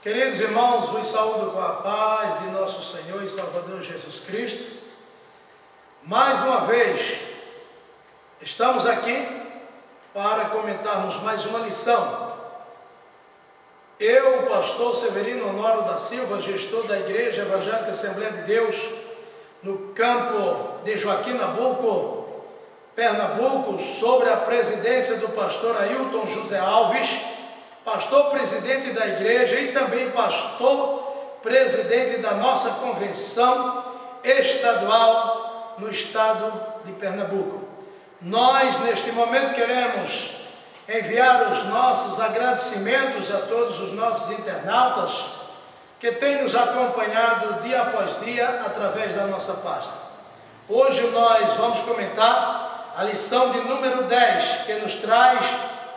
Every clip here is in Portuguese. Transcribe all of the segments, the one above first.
Queridos irmãos, vos saúdo com a paz de nosso Senhor e Salvador Jesus Cristo. Mais uma vez, estamos aqui para comentarmos mais uma lição. Eu, o pastor Severino Honório da Silva, gestor da Igreja Evangélica Assembleia de Deus, no campo de Joaquim Nabuco, Pernambuco, sobre a presidência do pastor Ailton José Alves, pastor presidente da igreja e também pastor presidente da nossa convenção estadual no estado de Pernambuco. Nós, neste momento, queremos enviar os nossos agradecimentos a todos os nossos internautas que têm nos acompanhado dia após dia através da nossa página. Hoje nós vamos comentar a lição de número 10, que nos traz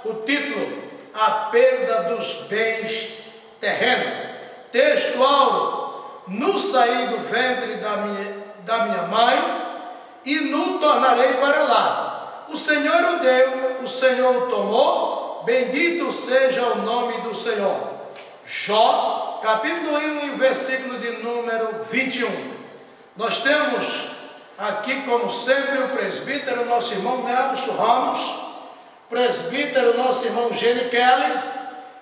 o título A Perda dos Bens Terrenos. Texto áureo: no saí do ventre da minha mãe e no tornarei para lá. O Senhor o deu, o Senhor o tomou, bendito seja o nome do Senhor. Jó, capítulo 1, versículo de número 21. Nós temos aqui, como sempre, o presbítero, nosso irmão Nelson Ramos, presbítero, nosso irmão Gene Kelly,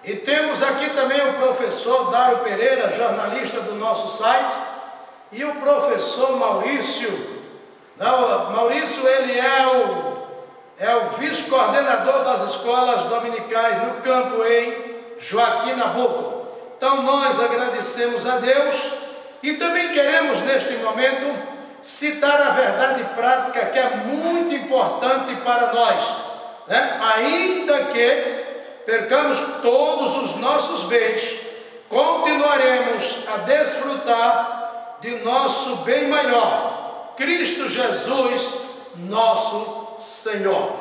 e temos aqui também o professor Dário Pereira, jornalista do nosso site, e o professor Maurício. Maurício, ele é o vice-coordenador das escolas dominicais no campo em Joaquim Nabuco. Então nós agradecemos a Deus e também queremos neste momento citar a verdade prática que é muito importante para nós, né? Ainda que percamos todos os nossos bens, continuaremos a desfrutar de nosso bem maior, Cristo Jesus, nosso Senhor.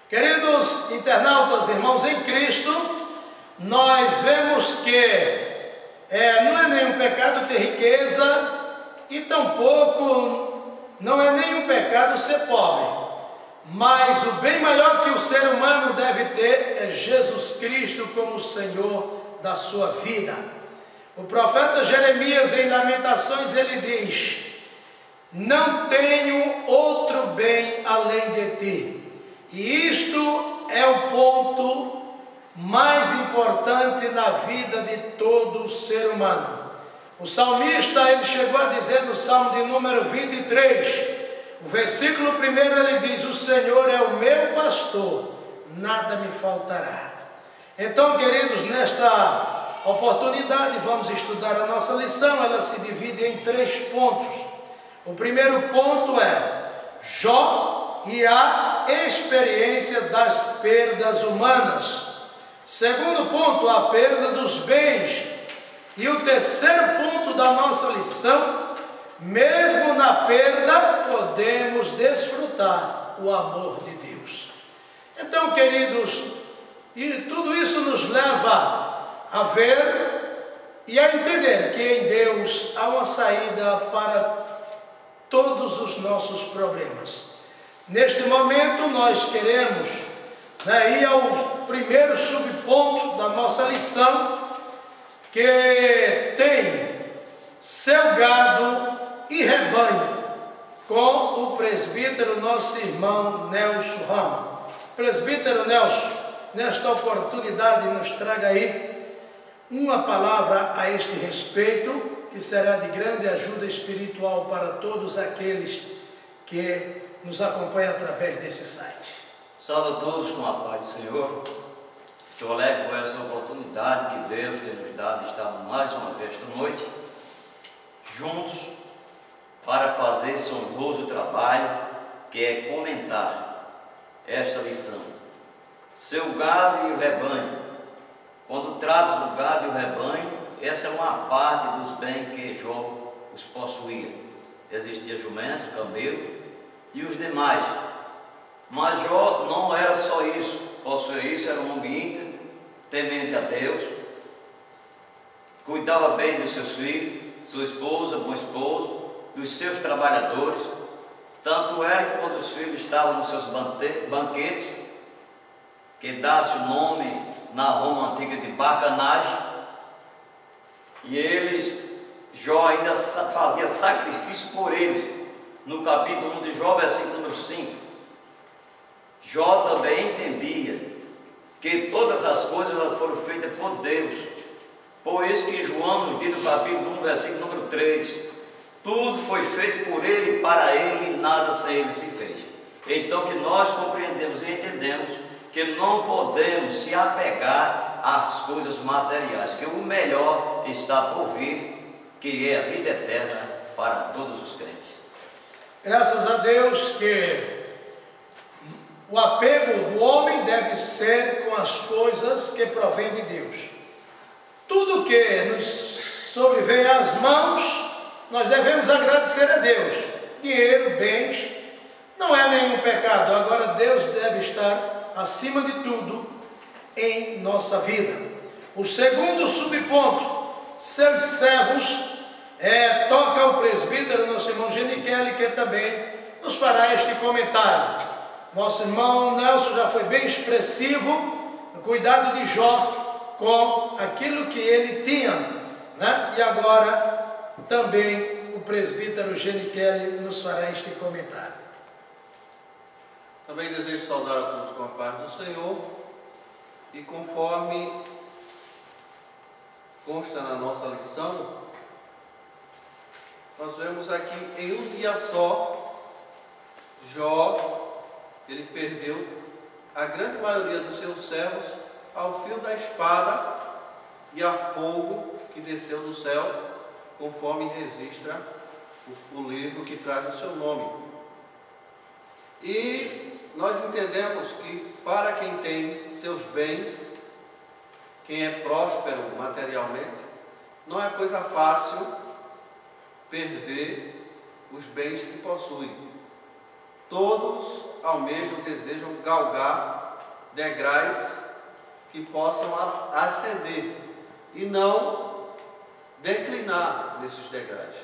Queridos internautas, irmãos em Cristo, nós vemos que não é nenhum pecado ter riqueza e tampouco não é nenhum pecado ser pobre. Mas o bem maior que o ser humano deve ter é Jesus Cristo como Senhor da sua vida. O profeta Jeremias, em Lamentações, ele diz: não tenho outro bem além de ti. E isto é o ponto mais importante na vida de todo ser humano. O salmista, ele chegou a dizer no Salmo de número 23, o versículo 1, ele diz: o Senhor é o meu pastor, nada me faltará. Então, queridos, nesta oportunidade vamos estudar a nossa lição. Ela se divide em 3 pontos. O primeiro ponto é Jó e a experiência das perdas humanas. Segundo ponto, a perda dos bens. E o terceiro ponto da nossa lição: mesmo na perda, podemos desfrutar o amor de Deus. Então, queridos, e tudo isso nos leva a ver e a entender que em Deus há uma saída para todos os nossos problemas. Neste momento, nós queremos ir ao primeiro subponto da nossa lição, que tem seu gado e rebanho, com o presbítero, nosso irmão Nelson Ramos. Presbítero Nelson, nesta oportunidade, nos traga aí uma palavra a este respeito, que será de grande ajuda espiritual para todos aqueles que nos acompanham através desse site. Saúdo a todos com a paz do Senhor. Estou alegre por essa oportunidade que Deus tem nos dado de estar mais uma vez esta noite juntos para fazer esse honroso trabalho que é comentar esta lição. Seu gado e o rebanho. Quando trata do gado e o rebanho, essa é uma parte dos bens que Jó os possuía. Existia jumentos, camelos e os demais. Mas Jó não era só isso. Possuía isso, era um homem íntegro, temente a Deus, cuidava bem dos seus filhos, sua esposa, bom esposo, dos seus trabalhadores. Tanto era que quando os filhos estavam nos seus banquetes, que dá-se o nome na Roma antiga de bacanagem, Jó ainda fazia sacrifício por eles. No capítulo 1 de Jó, versículo número 5. Jó também entendia que todas as coisas elas foram feitas por Deus. Por isso que João nos diz no capítulo 1, versículo número 3, tudo foi feito por Ele, para Ele, e nada sem Ele se fez. Então que nós compreendemos e entendemos que não podemos se apegar às coisas materiais, que o melhor está por vir, que é a vida eterna para todos os crentes. Graças a Deus que o apego do homem deve ser com as coisas que provém de Deus. Tudo que nos sobrevém às mãos, nós devemos agradecer a Deus. Dinheiro, bens, não é nenhum pecado. Agora Deus deve estar acima de tudo em nossa vida. O segundo subponto, seus servos, toca o presbítero, nosso irmão Genikelli, que também nos fará este comentário. Nosso irmão Nelson já foi bem expressivo no cuidado de Jó com aquilo que ele tinha, né? E agora também o presbítero Genikelli nos fará este comentário. Também desejo saudar a todos com a paz do Senhor, e conforme consta na nossa lição, nós vemos aqui em um dia só, Jó, ele perdeu a grande maioria dos seus servos ao fio da espada e a fogo que desceu do céu, conforme registra o livro que traz o seu nome. E nós entendemos que para quem tem seus bens, quem é próspero materialmente, não é coisa fácil perder os bens que possui. Todos almejam, desejam galgar degraus que possam ascender e não declinar nesses degraus.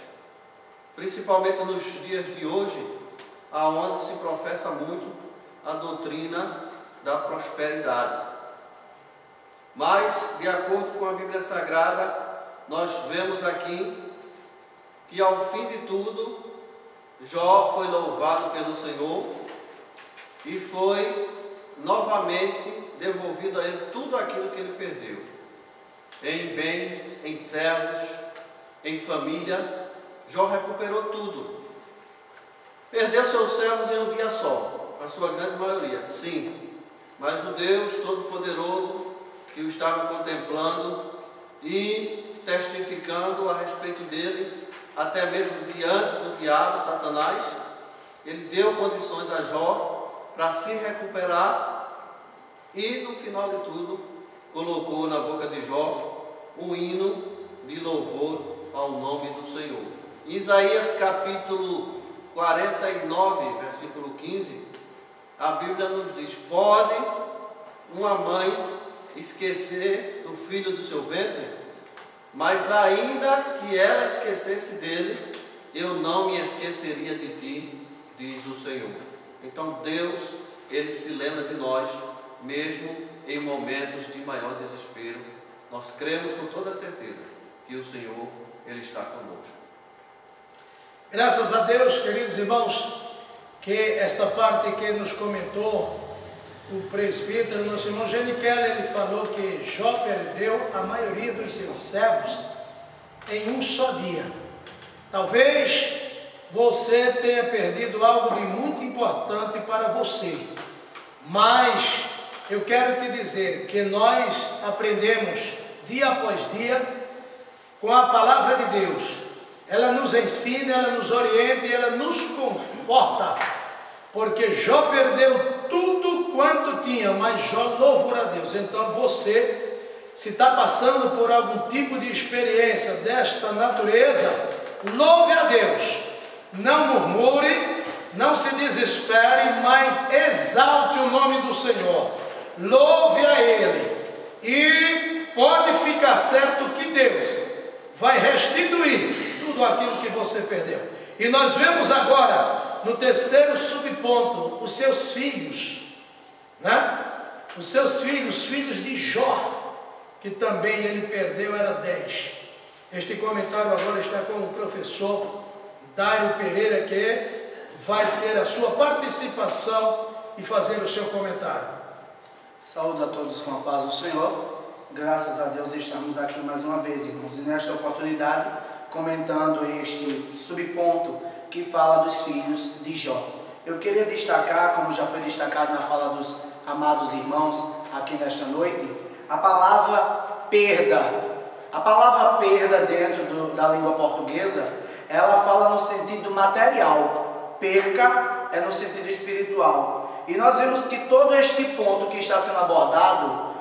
Principalmente nos dias de hoje, aonde se professa muito a doutrina da prosperidade. Mas, de acordo com a Bíblia Sagrada, nós vemos aqui que ao fim de tudo, Jó foi louvado pelo Senhor e foi novamente devolvido a ele tudo aquilo que ele perdeu, em bens, em servos, em família. Jó recuperou tudo. Perdeu seus servos em um dia só, a sua grande maioria, sim, mas o Deus Todo-Poderoso que o estava contemplando e testificando a respeito dele, até mesmo diante do diabo, Satanás, ele deu condições a Jó para se recuperar e, no final de tudo, colocou na boca de Jó um hino de louvor ao nome do Senhor. Em Isaías capítulo 49, versículo 15, a Bíblia nos diz: pode uma mãe esquecer do filho do seu ventre? Mas ainda que ela esquecesse dele, eu não me esqueceria de ti, diz o Senhor. Então Deus, Ele se lembra de nós, mesmo em momentos de maior desespero. Nós cremos com toda certeza que o Senhor, Ele está conosco. Graças a Deus, queridos irmãos, que esta parte que nos comentou o presbítero, nosso irmão Genikelli, ele falou que Jó perdeu a maioria dos seus servos em um só dia. Talvez você tenha perdido algo de muito importante para você, mas eu quero te dizer que nós aprendemos dia após dia com a palavra de Deus. Ela nos ensina, ela nos orienta e ela nos conforta, porque Jó perdeu tudo quanto tinha, mas Jó louvou a Deus. Então você, se está passando por algum tipo de experiência desta natureza, louve a Deus, não murmure, não se desespere, mas exalte o nome do Senhor, louve a Ele, e pode ficar certo que Deus vai restituir tudo aquilo que você perdeu. E nós vemos agora no terceiro subponto, os seus filhos, né? Os seus filhos, filhos de Jó, que também ele perdeu, era 10. Este comentário agora está com o professor Dário Pereira, que vai ter a sua participação e fazer o seu comentário. Saúdo a todos com a paz do Senhor. Graças a Deus estamos aqui mais uma vez, irmãos, e nesta oportunidade comentando este subponto que fala dos filhos de Jó. Eu queria destacar, como já foi destacado na fala dos amados irmãos aqui nesta noite, a palavra perda. A palavra perda dentro da língua portuguesa, ela fala no sentido material. Perca é no sentido espiritual. E nós vemos que todo este ponto que está sendo abordado,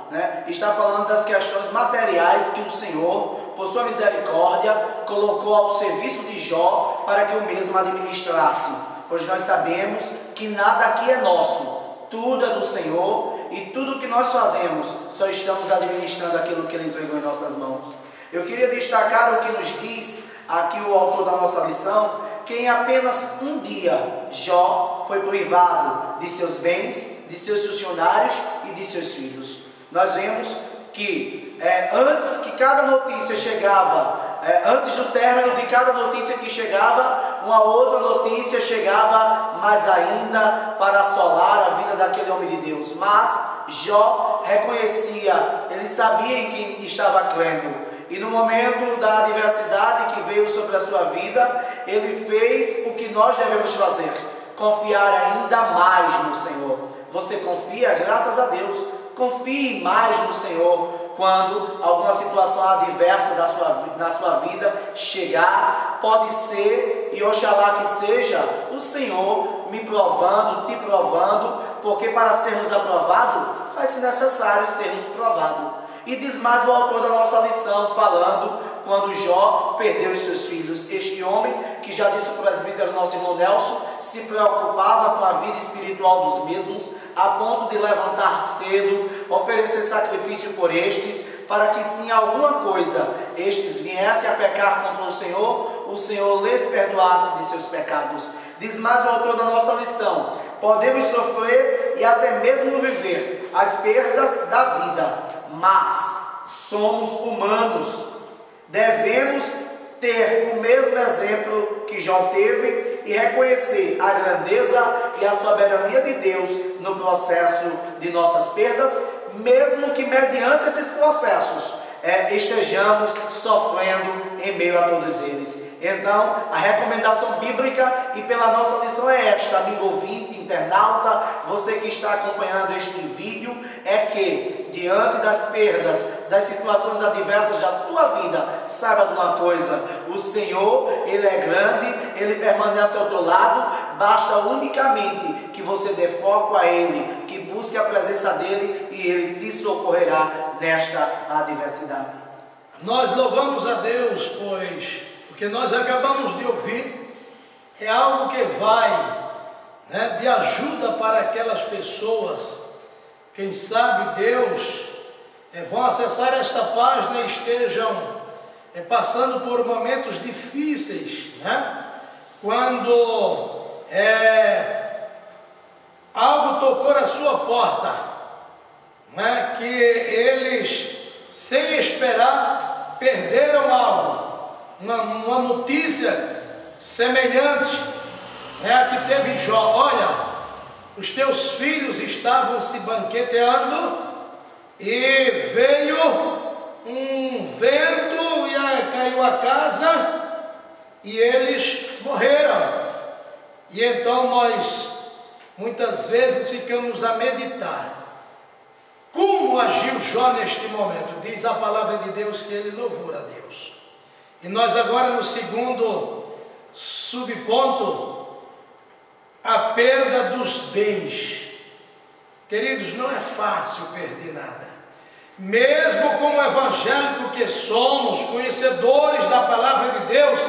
está falando das questões materiais que o Senhor, por sua misericórdia, colocou ao serviço de Jó para que o mesmo administrasse. Pois nós sabemos que nada aqui é nosso, tudo é do Senhor, e tudo que nós fazemos, só estamos administrando aquilo que Ele entregou em nossas mãos. Eu queria destacar o que nos diz aqui o autor da nossa lição, que em apenas um dia, Jó foi privado de seus bens, de seus funcionários e de seus filhos. Nós vemos que antes que cada notícia chegava, antes do término de cada notícia que chegava, uma outra notícia chegava mais ainda para assolar a vida daquele homem de Deus. Mas Jó reconhecia, ele sabia em quem estava crendo. E no momento da adversidade que veio sobre a sua vida, ele fez o que nós devemos fazer: confiar ainda mais no Senhor. Você confia? Graças a Deus. Confie mais no Senhor quando alguma situação adversa na sua vida chegar. Pode ser, e oxalá que seja, o Senhor me provando, te provando, porque para sermos aprovados, faz-se necessário sermos provados. E diz mais o autor da nossa lição, falando quando Jó perdeu os seus filhos. Este homem, que já disse o presbítero nosso irmão Nelson, se preocupava com a vida espiritual dos mesmos, a ponto de levantar cedo, oferecer sacrifício por estes, para que se em alguma coisa estes viessem a pecar contra o Senhor lhes perdoasse de seus pecados. Diz mais o autor da nossa lição: podemos sofrer e até mesmo viver as perdas da vida, mas somos humanos. Devemos ter o mesmo exemplo que Jó teve e reconhecer a grandeza e a soberania de Deus no processo de nossas perdas, mesmo que mediante esses processos estejamos sofrendo em meio a todos eles. Então, a recomendação bíblica, e pela nossa lição, é esta, amigo ouvinte, internauta, você que está acompanhando este vídeo, é que, diante das perdas, das situações adversas da tua vida, saiba de uma coisa: o Senhor, Ele é grande, Ele permanece ao teu lado, basta unicamente que você dê foco a Ele, que busque a presença dEle, e Ele te socorrerá nesta adversidade. Nós louvamos a Deus, pois o que nós acabamos de ouvir é algo que vai de ajuda para aquelas pessoas. Quem sabe Deus vão acessar esta página e estejam passando por momentos difíceis, quando algo tocou a sua porta, que eles, sem esperar, perderam algo. Uma notícia semelhante a que teve Jó: olha, os teus filhos estavam se banqueteando e veio um vento e caiu a casa e eles morreram. E então nós muitas vezes ficamos a meditar: como agiu Jó neste momento? Diz a palavra de Deus que ele louvou a Deus. E nós agora, no segundo subponto, a perda dos bens. Queridos, não é fácil perder nada. Mesmo como evangélico que somos, conhecedores da palavra de Deus,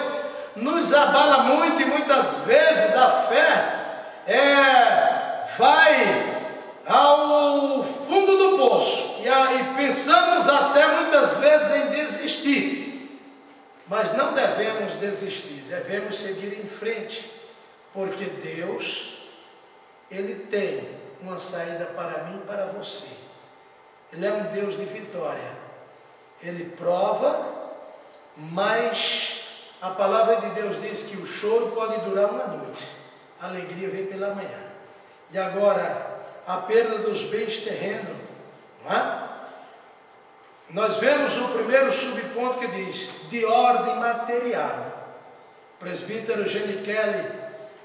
nos abala muito, e muitas vezes a fé vai ao fundo do poço e pensamos até muitas vezes em desistir. Mas não devemos desistir, devemos seguir em frente, porque Deus, Ele tem uma saída para mim e para você. Ele é um Deus de vitória. Ele prova mas a palavra de Deus diz que o choro pode durar uma noite, a alegria vem pela manhã. E agora, a perda dos bens terrenos, não é? Nós vemos o primeiro subponto que diz, de ordem material. O presbítero Gene Kelly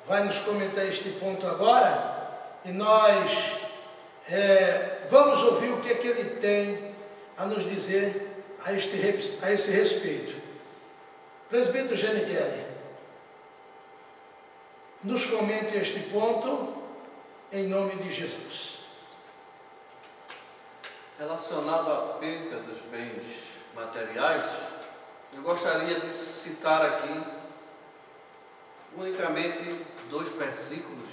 vai nos comentar este ponto agora, e nós vamos ouvir o que é que ele tem a nos dizer a esse respeito. Presbítero Gene Kelly, nos comente este ponto, em nome de Jesus. Relacionado à perda dos bens materiais, eu gostaria de citar aqui unicamente 2 versículos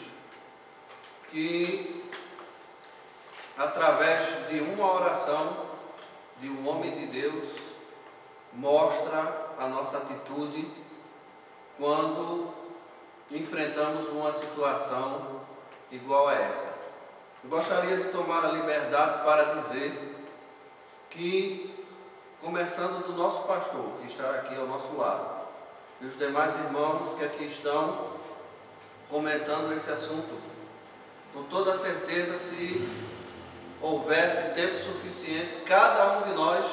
que, através de uma oração de um homem de Deus, mostra a nossa atitude quando enfrentamos uma situação igual a essa. Eu gostaria de tomar a liberdade para dizer que, começando do nosso pastor, que está aqui ao nosso lado, e os demais irmãos que aqui estão comentando esse assunto, com toda certeza, se houvesse tempo suficiente, cada um de nós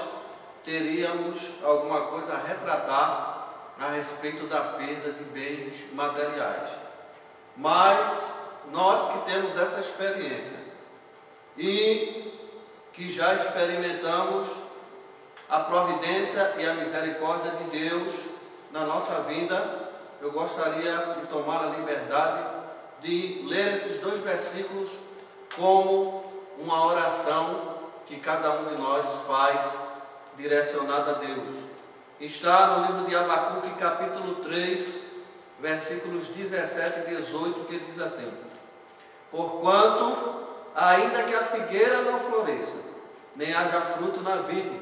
teríamos alguma coisa a retratar a respeito da perda de bens materiais. Mas nós que temos essa experiência e que já experimentamos a providência e a misericórdia de Deus na nossa vida, eu gostaria de tomar a liberdade de ler esses 2 versículos como uma oração que cada um de nós faz direcionada a Deus. Está no livro de Abacuque, capítulo 3, versículos 17 e 18, que diz assim: porquanto, ainda que a figueira não floresça, nem haja fruto na vide,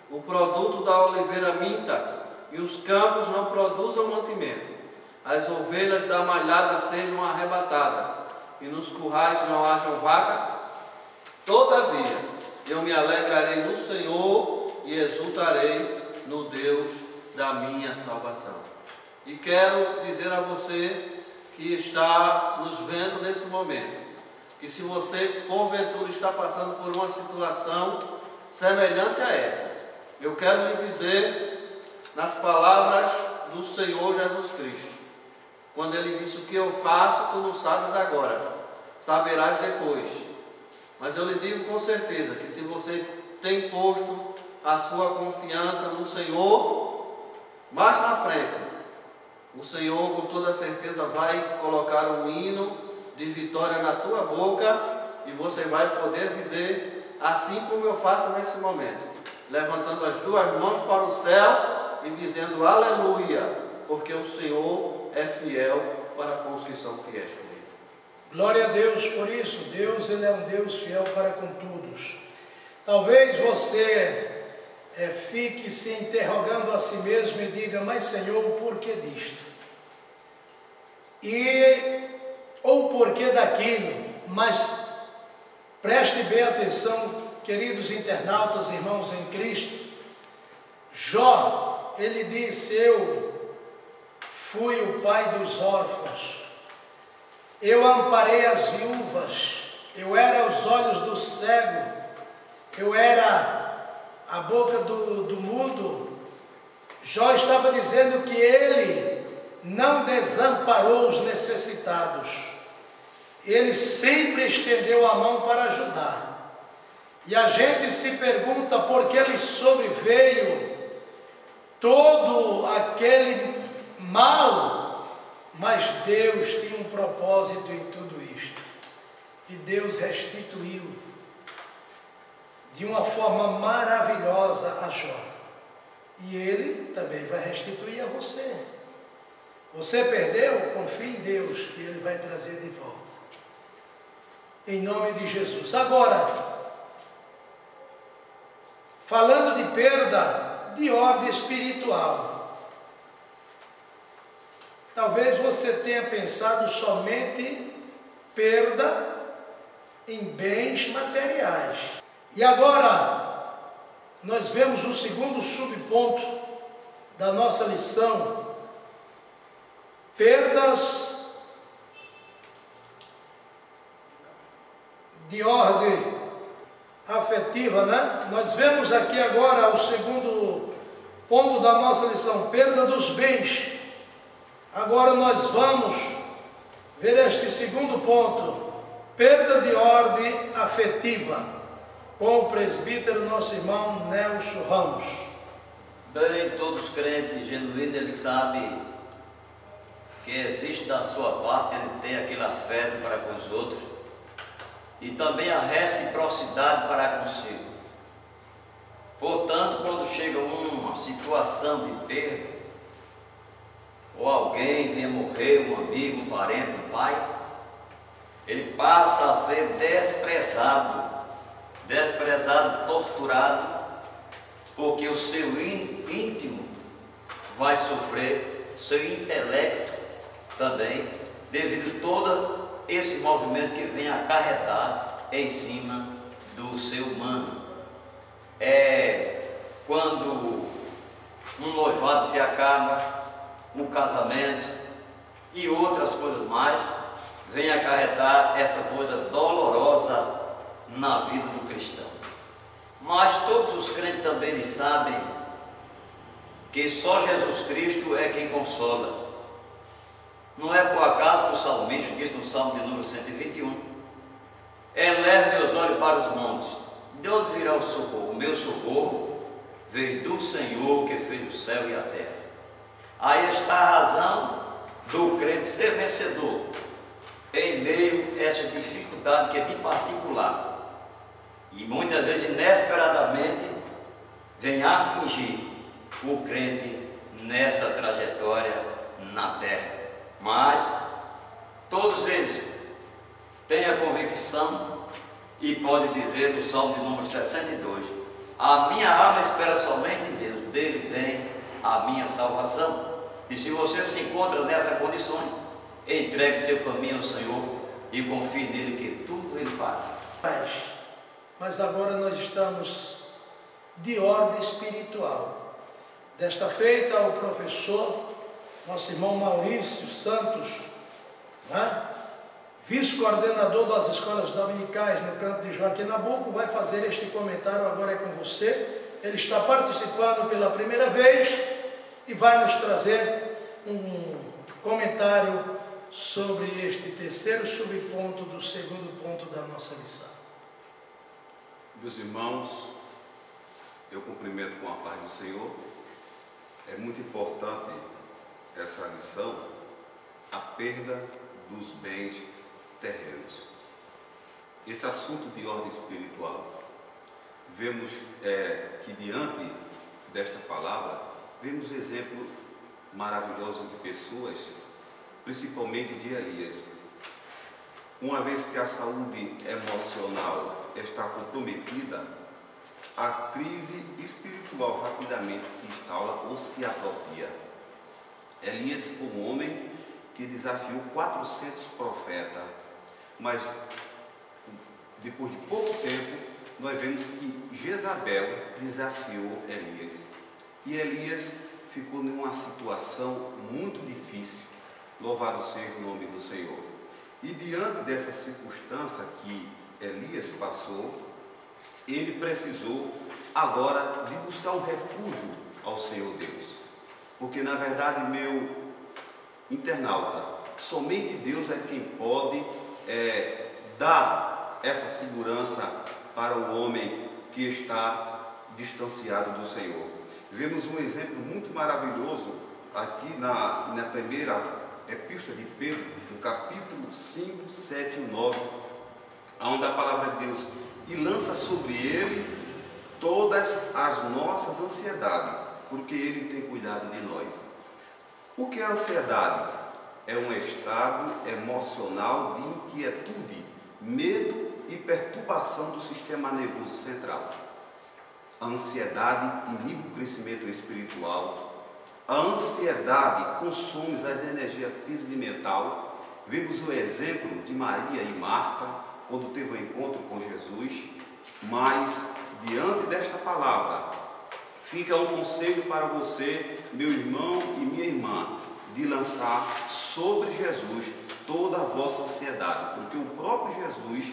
o produto da oliveira minta, e os campos não produzam mantimento, as ovelhas da malhada sejam arrebatadas, e nos currais não hajam vacas, todavia eu me alegrarei no Senhor e exultarei no Deus da minha salvação. E quero dizer a você que está nos vendo nesse momento, que se você porventura está passando por uma situação semelhante a essa, eu quero lhe dizer nas palavras do Senhor Jesus Cristo, quando Ele disse: o que eu faço tu não sabes agora, saberás depois. Mas eu lhe digo com certeza que se você tem posto a sua confiança no Senhor, mais na frente, o Senhor com toda certeza vai colocar um hino de vitória na tua boca, e você vai poder dizer, assim como eu faço nesse momento, levantando as 2 mãos para o céu e dizendo aleluia, porque o Senhor é fiel para com os que são fiéis com Ele. Glória a Deus por isso. Deus, Ele é um Deus fiel para com todos. Talvez você fique se interrogando a si mesmo e diga: mas Senhor, o porquê disto? Ou o porquê daquilo? Mas preste bem atenção, queridos internautas, irmãos em Cristo. Jó, ele disse: eu fui o pai dos órfãos, eu amparei as viúvas, eu era os olhos do cego, eu era a boca do mudo. Jó estava dizendo que ele não desamparou os necessitados, ele sempre estendeu a mão para ajudar. E a gente se pergunta por que lhe sobreveio todo aquele mal, mas Deus tinha um propósito em tudo isto, e Deus restituiu de uma forma maravilhosa a Jó, e Ele também vai restituir a você. Você perdeu? Confie em Deus que Ele vai trazer de volta, em nome de Jesus. Agora, falando de perda de ordem espiritual, talvez você tenha pensado somente perda em bens materiais. E agora, nós vemos o segundo subponto da nossa lição, perdas de ordem afetiva, né? Nós vemos aqui agora o segundo ponto da nossa lição, perda dos bens. Agora nós vamos ver este segundo ponto, perda de ordem afetiva, com o presbítero nosso irmão Nelson Ramos. Bem, todos crentes genuínos, eles sabem que existe da sua parte, ele tem aquele afeto para com os outros e também a reciprocidade para consigo. Portanto, quando chega uma situação de perda, ou alguém vem morrer, um amigo, um parente, um pai, ele passa a ser desprezado, torturado, porque o seu íntimo vai sofrer, seu intelecto também, devido a todo esse movimento que vem acarretar em cima do ser humano. Quando um noivado se acaba, um casamento e outras coisas mais, vem acarretar essa coisa dolorosa na vida do cristão. Mas todos os crentes também eles sabem que só Jesus Cristo é quem consola. Não é por acaso que o salmista diz no Salmo de número 121: eleve meus olhos para os montes, de onde virá o socorro? O meu socorro veio do Senhor que fez o céu e a terra. Aí está a razão do crente ser vencedor em meio a essa dificuldade que é de particular e muitas vezes inesperadamente vem afligir o crente nessa trajetória na terra. Mas todos eles têm a convicção e podem dizer no Salmo de número 62: a minha alma espera somente em Deus, dele vem a minha salvação. E se você se encontra nessa condição, entregue seu caminho ao Senhor e confie nele que tudo ele fará. Mas agora nós estamos de ordem espiritual. Desta feita, o professor, nosso irmão Maurício Santos, né, vice-coordenador das escolas dominicais no campo de Joaquim Nabuco, vai fazer este comentário. Agora é com você. Ele está participando pela primeira vez e vai nos trazer um comentário sobre este terceiro subponto do segundo ponto da nossa lição. Meus irmãos, eu cumprimento com a paz do Senhor. É muito importante essa lição, a perda dos bens terrenos. Esse assunto de ordem espiritual, vemos que diante desta palavra, vemos exemplo maravilhoso de pessoas, principalmente de Elias. Uma vez que a saúde emocional está comprometida, a crise espiritual rapidamente se instala ou se apropria. Elias foi um homem que desafiou 400 profetas, mas depois de pouco tempo nós vemos que Jezabel desafiou Elias. E Elias ficou numa situação muito difícil. Louvado seja o nome do Senhor. E diante dessa circunstância que Elias passou, ele precisou agora de buscar um refúgio ao Senhor Deus. Porque na verdade, meu internauta, somente Deus é quem pode dar essa segurança para o homem que está distanciado do Senhor. Vemos um exemplo muito maravilhoso aqui na primeira epístola de Pedro, no capítulo 5, 7 e 9, onde a palavra de Deus e lança sobre ele todas as nossas ansiedades, porque ele tem cuidado de nós. O que é ansiedade? É um estado emocional de inquietude, medo e perturbação do sistema nervoso central. A ansiedade inibe o crescimento espiritual. A ansiedade consome as energias física e mental. Vimos o exemplo de Maria e Marta, quando teve um encontro com Jesus, mas diante desta palavra, Fica um conselho para você, meu irmão e minha irmã, de lançar sobre Jesus toda a vossa ansiedade, porque o próprio Jesus,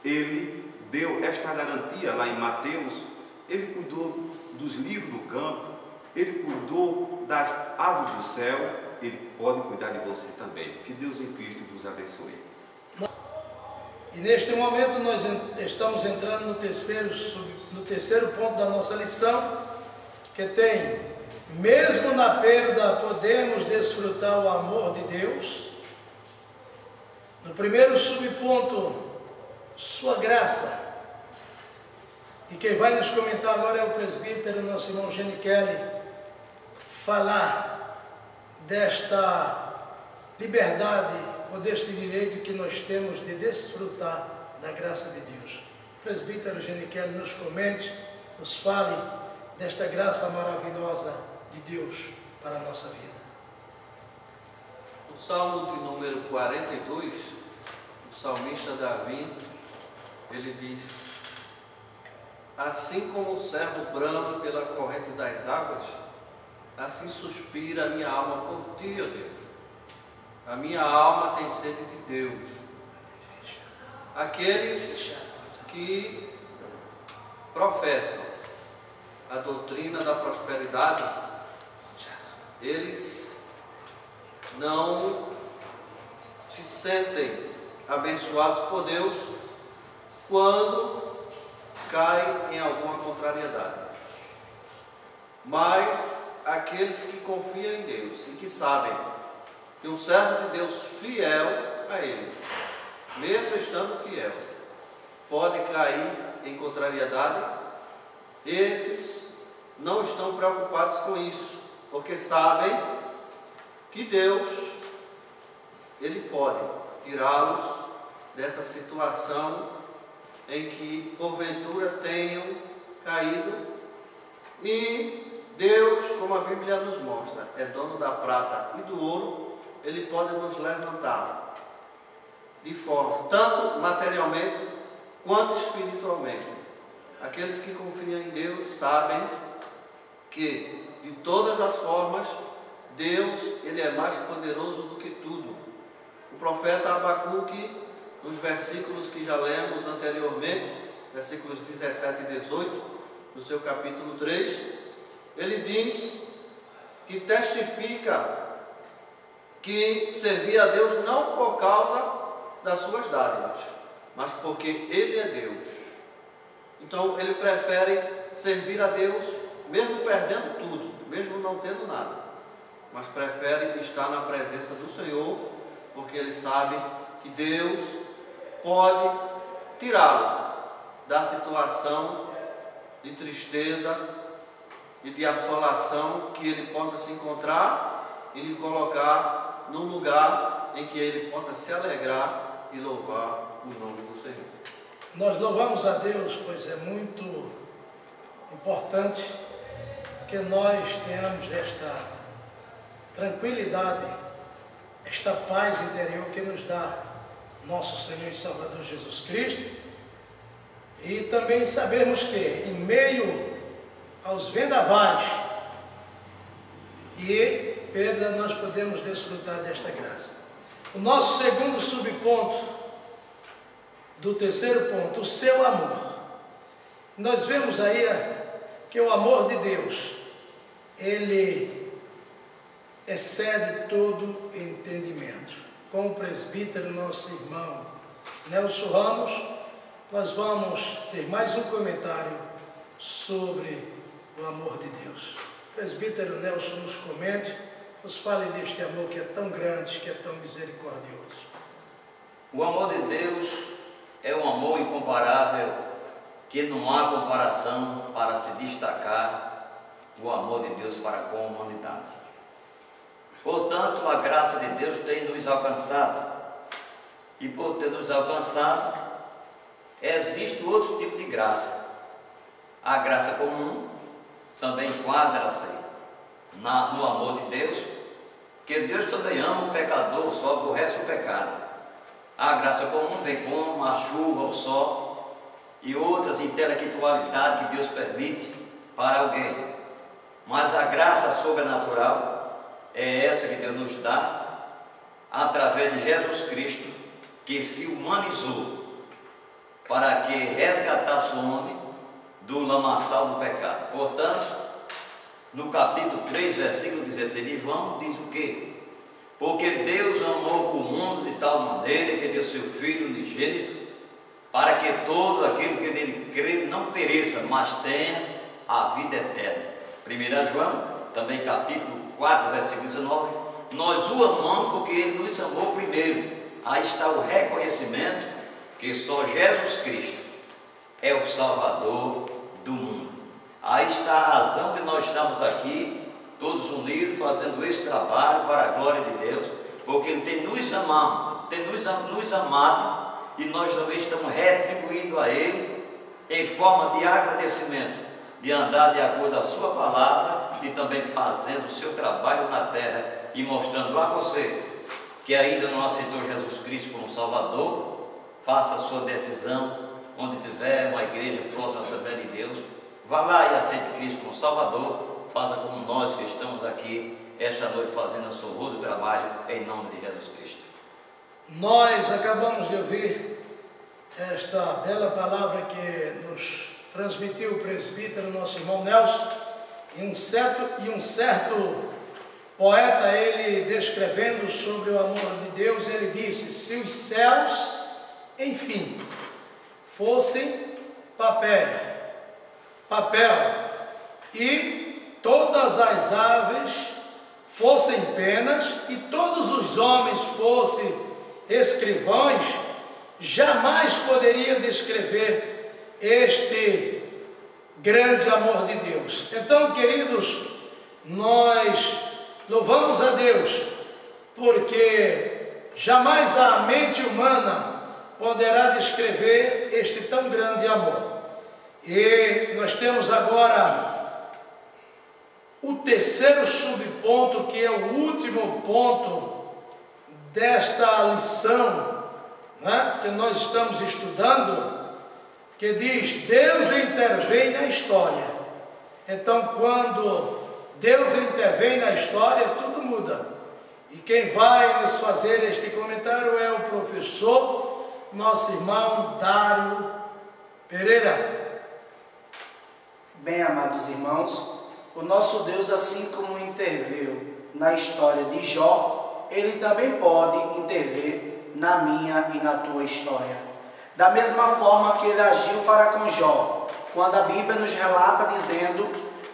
ele deu esta garantia lá em Mateus. Ele cuidou dos lírios do campo, ele cuidou das aves do céu, ele pode cuidar de você também. Que Deus em Cristo vos abençoe. E neste momento nós estamos entrando no terceiro ponto da nossa lição, que tem: mesmo na perda podemos desfrutar o amor de Deus. No primeiro subponto, sua graça. E quem vai nos comentar agora é o presbítero, nosso irmão Genichelli, falar desta liberdade ou deste direito que nós temos de desfrutar da graça de Deus. O presbítero Genichelli nos comente, nos fale desta graça maravilhosa de Deus para a nossa vida. O Salmo de número 42, o salmista Davi, ele diz: assim como o servo brama pela corrente das águas, assim suspira a minha alma por ti, ó Deus. A minha alma tem sede de Deus. Aqueles que professam a doutrina da prosperidade, eles não se sentem abençoados por Deus quando cai em alguma contrariedade. Mas aqueles que confiam em Deus e que sabem que um servo de Deus fiel a Ele, mesmo estando fiel, pode cair em contrariedade, esses não estão preocupados com isso, porque sabem que Deus, Ele pode tirá-los dessa situação em que porventura tenham caído. E Deus, como a Bíblia nos mostra, é dono da prata e do ouro. Ele pode nos levantar de forma, tanto materialmente quanto espiritualmente. Aqueles que confiam em Deus sabem que de todas as formas Deus, Ele é mais poderoso do que tudo. O profeta Abacuque, nos versículos que já lemos anteriormente, versículos 17 e 18, no seu capítulo 3, ele diz que testifica que servia a Deus não por causa das suas dádivas, mas porque Ele é Deus. Então ele prefere servir a Deus mesmo perdendo tudo, mesmo não tendo nada, mas prefere estar na presença do Senhor, porque ele sabe que Deus pode tirá-lo da situação de tristeza e de assolação que ele possa se encontrar e lhe colocar num lugar em que ele possa se alegrar e louvar o nome do Senhor. Nós louvamos a Deus, pois é muito importante que nós tenhamos esta tranquilidade, esta paz interior que nos dá nosso Senhor e Salvador Jesus Cristo, e também sabemos que em meio aos vendavais e perda nós podemos desfrutar desta graça. O nosso segundo subponto do terceiro ponto, o seu amor. Nós vemos aí que o amor de Deus, ele excede todo entendimento. Com o presbítero, nosso irmão Nelson Ramos, nós vamos ter mais um comentário sobre o amor de Deus. O presbítero Nelson nos comente, nos fale deste amor que é tão grande, que é tão misericordioso. O amor de Deus é um amor incomparável, que não há comparação para se destacar o amor de Deus para com a humanidade. Portanto, a graça de Deus tem nos alcançado, e por ter nos alcançado, existe outro tipo de graça. A graça comum também enquadra-se no amor de Deus, que Deus também ama o pecador, só aborrece o pecado. A graça comum vem como a chuva, o sol e outras intelectualidades que Deus permite para alguém. mas a graça sobrenatural é essa que Deus nos dá através de Jesus Cristo, que se humanizou para que resgatasse o homem do lamaçal do pecado. Portanto, no capítulo 3, versículo 16 de João, diz o quê? Porque Deus amou o mundo de tal maneira que deu seu Filho unigênito, para que todo aquele que nele crê não pereça, mas tenha a vida eterna. 1 João, também capítulo 4, versículo 19, nós o amamos porque Ele nos amou primeiro. Aí está o reconhecimento que só Jesus Cristo é o Salvador do mundo. Aí está a razão de nós estarmos aqui, todos unidos, fazendo esse trabalho para a glória de Deus, porque Ele tem nos amado, e nós também estamos retribuindo a Ele em forma de agradecimento, de andar de acordo com a sua palavra e também fazendo o seu trabalho na terra e mostrando a você que ainda não aceitou Jesus Cristo como Salvador. Faça a sua decisão, onde tiver uma igreja próxima à Assembleia de Deus, vá lá e aceite Cristo como Salvador. Faça como nós que estamos aqui esta noite fazendo o sorroso trabalho em nome de Jesus Cristo. Nós acabamos de ouvir esta bela palavra que nos transmitiu o presbítero, nosso irmão Nelson, e um certo poeta, ele descrevendo sobre o amor de Deus, ele disse: se os céus, enfim, fossem papel, e todas as aves fossem penas, e todos os homens fossem escrivães, jamais poderia descrever este grande amor de Deus. Então, queridos, nós louvamos a Deus, porque jamais a mente humana poderá descrever este tão grande amor. E nós temos agora o terceiro subponto, que é o último ponto desta lição, né, que nós estamos estudando, que diz: Deus intervém na história. Então, quando Deus intervém na história, tudo muda. E quem vai nos fazer este comentário é o professor, nosso irmão Dário Pereira. Bem, amados irmãos, o nosso Deus, assim como interveio na história de Jó, Ele também pode intervir na minha e na tua história. Da mesma forma que Ele agiu para com Jó, quando a Bíblia nos relata dizendo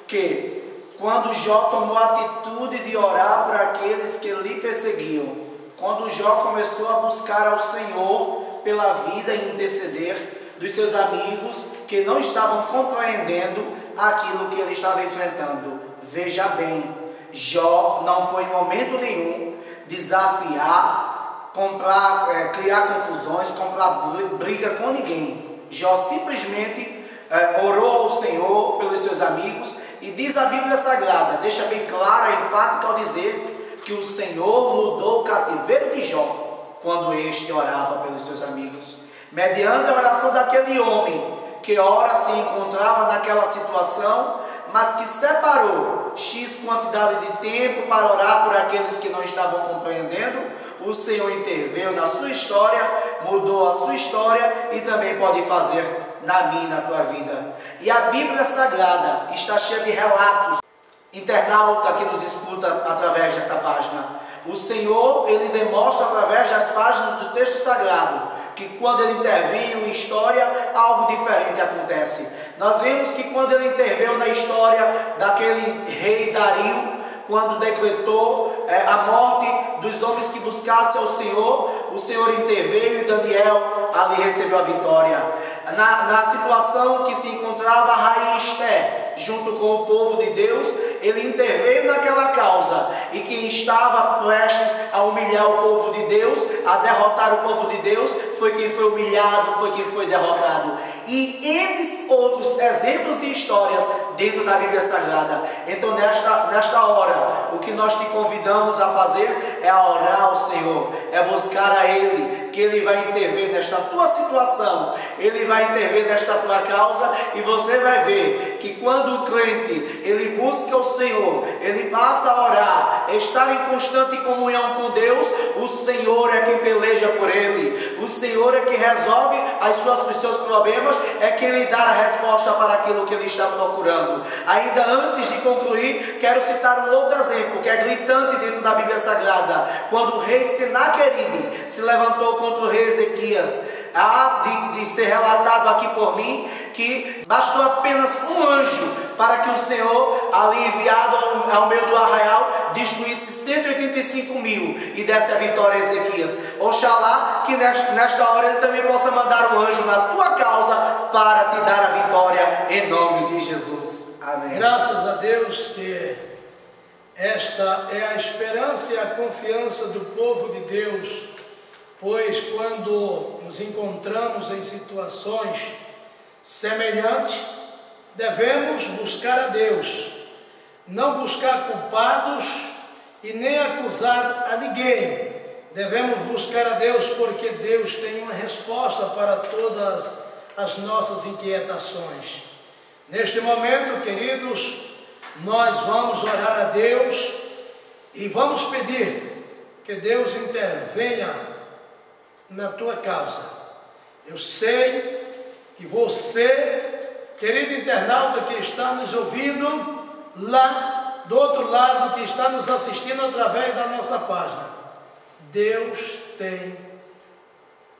que quando Jó tomou a atitude de orar por aqueles que lhe perseguiam, quando Jó começou a buscar ao Senhor pela vida e interceder dos seus amigos que não estavam compreendendo aquilo que ele estava enfrentando. Veja bem, Jó não foi em momento nenhum desafiar, criar confusões, comprar briga com ninguém. Jó simplesmente orou ao Senhor pelos seus amigos, e diz a Bíblia Sagrada, deixa bem clara e enfática ao dizer que o Senhor mudou o cativeiro de Jó quando este orava pelos seus amigos. Mediante a oração daquele homem que ora se encontrava naquela situação, mas que separou X quantidade de tempo para orar por aqueles que não estavam compreendendo, o Senhor interveio na sua história, mudou a sua história e também pode fazer na minha e na tua vida. E a Bíblia Sagrada está cheia de relatos. Internauta que nos escuta através dessa página, o Senhor, Ele demonstra através das páginas do texto sagrado que quando Ele intervém em uma história, algo diferente acontece. Nós vemos que quando Ele interveio na história daquele rei Dario, quando decretou a morte dos homens que buscassem ao Senhor, o Senhor interveio e Daniel ali recebeu a vitória. Na situação que se encontrava a rainha Esther, junto com o povo de Deus, ele interveio naquela causa, e quem estava prestes a humilhar o povo de Deus, a derrotar o povo de Deus, foi quem foi humilhado, foi quem foi derrotado. e N outros exemplos e histórias dentro da Bíblia Sagrada. Então nesta hora, o que nós te convidamos a fazer é a orar ao Senhor, é buscar a Ele, que Ele vai intervir nesta tua situação, Ele vai intervir nesta tua causa, e você vai ver que quando o crente, ele busca o Senhor, ele passa a orar, estar em constante comunhão com Deus, o Senhor é quem peleja por ele, o Senhor é quem resolve os seus problemas, é quem lhe dá a resposta para aquilo que ele está procurando. Ainda antes de concluir, quero citar um outro exemplo, que é gritante dentro da Bíblia Sagrada, quando o rei Senaqueribe se levantou contra o rei Ezequias. Há de ser relatado aqui por mim que bastou apenas um anjo para que o Senhor, ali enviado ao meio do arraial, destruísse 185 mil e desse a vitória a Ezequias. Oxalá que nesta hora Ele também possa mandar um anjo na tua causa para te dar a vitória em nome de Jesus. Amém. Graças a Deus que esta é a esperança e a confiança do povo de Deus. Pois quando nos encontramos em situações semelhantes, devemos buscar a Deus, não buscar culpados e nem acusar a ninguém. Devemos buscar a Deus porque Deus tem uma resposta para todas as nossas inquietações. Neste momento, queridos, nós vamos orar a Deus e vamos pedir que Deus intervenha na tua causa. Eu sei que você, querido internauta que está nos ouvindo lá do outro lado, que está nos assistindo através da nossa página, Deus tem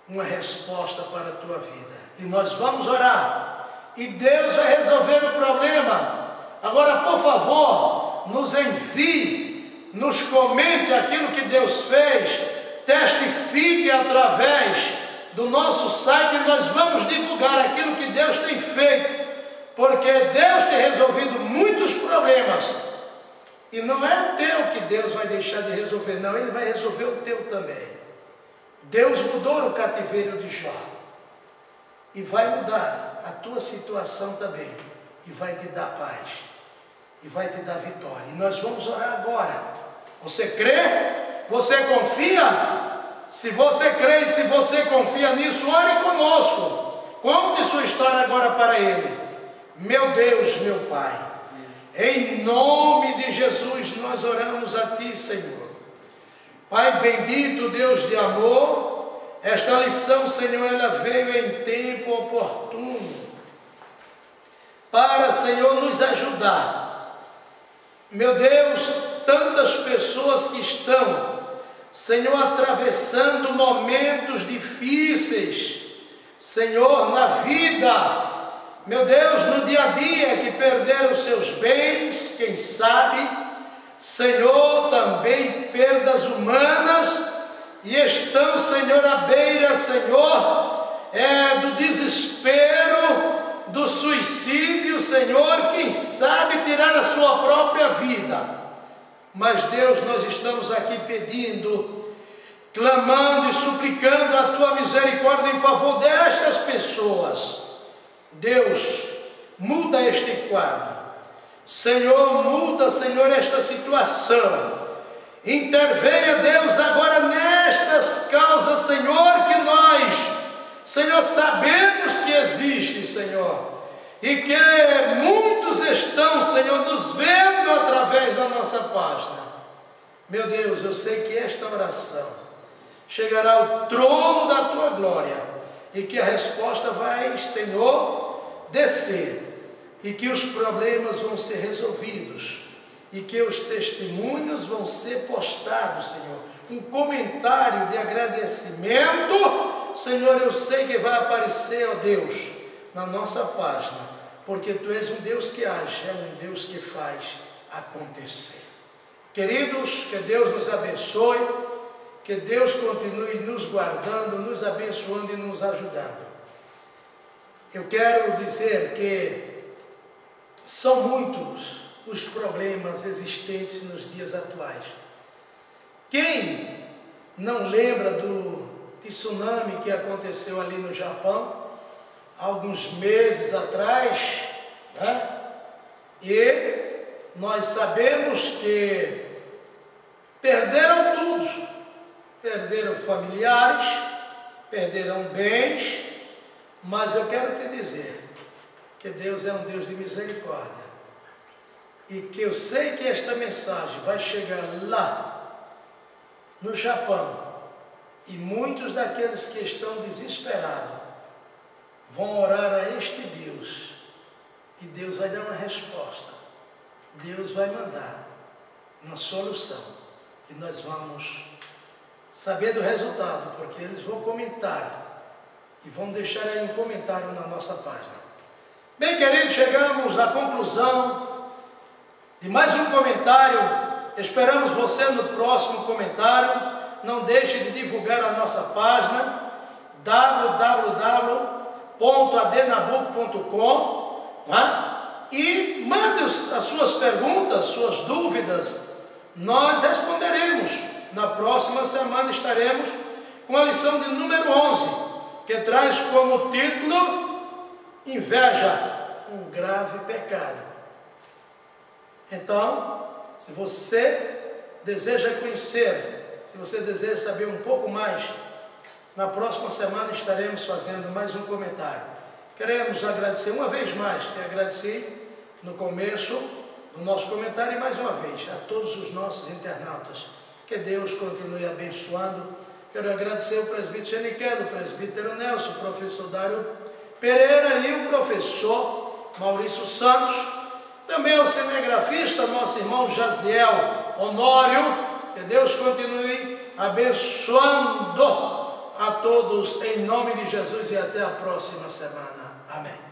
uma resposta para a tua vida e nós vamos orar e Deus vai resolver o problema. Agora, por favor, nos envie, nos comente aquilo que Deus fez. Testifique através do nosso site, e nós vamos divulgar aquilo que Deus tem feito, porque Deus tem resolvido muitos problemas, e não é o teu que Deus vai deixar de resolver, não, Ele vai resolver o teu também. Deus mudou o cativeiro de Jó, e vai mudar a tua situação também, e vai te dar paz, e vai te dar vitória, e nós vamos orar agora. Você crê? Você confia? Se você crê e se você confia nisso, ore conosco. Conte sua história agora para Ele. Meu Deus, meu Pai, em nome de Jesus nós oramos a Ti, Senhor. Pai bendito, Deus de amor, esta lição, Senhor, ela veio em tempo oportuno para, Senhor, nos ajudar. Meu Deus, tantas pessoas que estão, Senhor, atravessando momentos difíceis, Senhor, na vida, meu Deus, no dia a dia, que perderam seus bens, quem sabe, Senhor, também perdas humanas, e estão, Senhor, à beira, Senhor, do desespero, do suicídio, Senhor, quem sabe tirar a sua própria vida. Mas Deus, nós estamos aqui pedindo, clamando e suplicando a Tua misericórdia em favor destas pessoas. Deus, muda este quadro. Senhor, muda, Senhor, esta situação. Intervenha, Deus, agora nestas causas, Senhor, que nós, Senhor, sabemos que existe, Senhor. E que muitos estão, Senhor, nos vendo através da nossa página. Meu Deus, eu sei que esta oração chegará ao trono da Tua glória e que a resposta vai, Senhor, descer e que os problemas vão ser resolvidos e que os testemunhos vão ser postados, Senhor. Um comentário de agradecimento, Senhor, eu sei que vai aparecer, ó Deus, na nossa página, porque Tu és um Deus que age, é um Deus que faz acontecer. Queridos, que Deus nos abençoe, que Deus continue nos guardando, nos abençoando e nos ajudando. Eu quero dizer que são muitos os problemas existentes nos dias atuais. Quem não lembra do tsunami que aconteceu ali no Japão, alguns meses atrás, né? E nós sabemos que perderam tudo, perderam familiares, perderam bens, mas eu quero te dizer que Deus é um Deus de misericórdia e que eu sei que esta mensagem vai chegar lá no Japão e muitos daqueles que estão desesperados vão orar a este Deus e Deus vai dar uma resposta, Deus vai mandar uma solução e nós vamos saber do resultado, porque eles vão comentar e vão deixar aí um comentário na nossa página. Bem, queridos, chegamos à conclusão de mais um comentário. Esperamos você no próximo comentário. Não deixe de divulgar a nossa página www.adenabuco.com, né? E mande as suas perguntas, suas dúvidas. Nós responderemos. Na próxima semana estaremos com a lição de número 11, que traz como título Inveja, um grave pecado. Então, se você deseja conhecer, se você deseja saber um pouco mais, na próxima semana estaremos fazendo mais um comentário. Queremos agradecer uma vez mais, que agradeci no começo do nosso comentário, e mais uma vez a todos os nossos internautas. Que Deus continue abençoando. Quero agradecer o presbítero Geniquelo, o presbítero Nelson, o professor Dário Pereira e o professor Maurício Santos. Também ao cinegrafista, nosso irmão Jaziel Honório. Que Deus continue abençoando a todos em nome de Jesus e até a próxima semana. Amém.